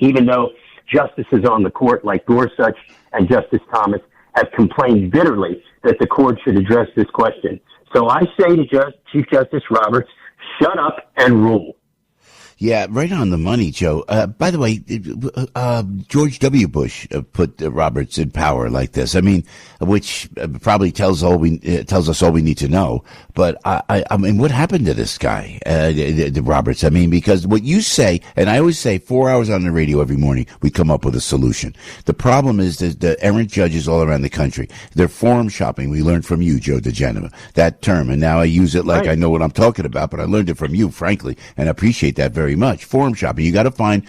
even though justices on the court like Gorsuch and Justice Thomas have complained bitterly that the court should address this question. So I say to Chief Justice Roberts, shut up and rule. Yeah, right on the money, Joe. By the way, George W. Bush put Roberts in power like this. I mean, which probably tells us all we need to know. But I mean, what happened to this guy, Roberts? I mean, because what you say, and I always say, 4 hours on the radio every morning, we come up with a solution. The problem is that the errant judges all around the country, they're forum shopping. We learned from you, Joe diGenova, that term, and now I use it like right. I know what I'm talking about. But I learned it from you, frankly, and I appreciate that very much. Forum shopping. You got to find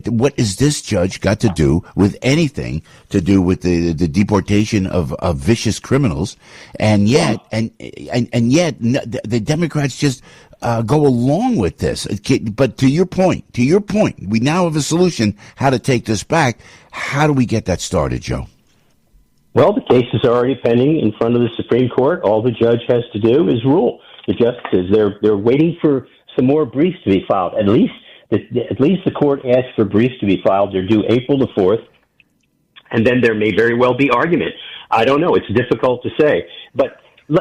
what is this judge got to do with anything to do with the deportation of vicious criminals, and yet the Democrats just go along with this. But to your point, we now have a solution how to take this back. How do we get that started, Joe? Well, the case is already pending in front of the Supreme Court. All the judge has to do is rule. The justices, they're waiting for some more briefs to be filed. At least the court asked for briefs to be filed. They're due April the 4th, and then there may very well be argument. I don't know. It's difficult to say. But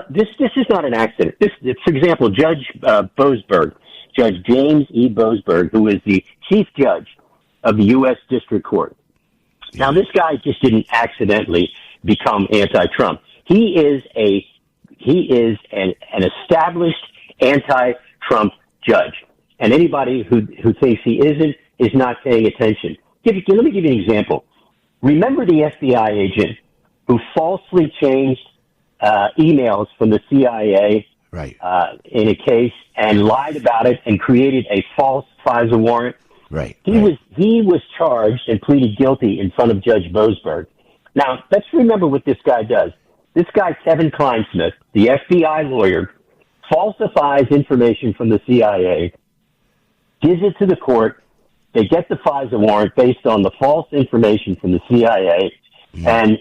this is not an accident. For example, Judge Boasberg, Judge James E. Boasberg, who is the chief judge of the U.S. District Court. Now, this guy just didn't accidentally become anti-Trump. He is an established anti-Trump judge. And anybody who thinks he isn't is not paying attention. Let me give you an example. Remember the FBI agent who falsely changed emails from the CIA right. In a case and lied about it and created a false FISA warrant? Right. He was charged and pleaded guilty in front of Judge Boasberg. Now, let's remember what this guy does. This guy, Kevin Kleinsmith, the FBI lawyer, falsifies information from the CIA, gives it to the court. They get the FISA warrant based on the false information from the CIA, and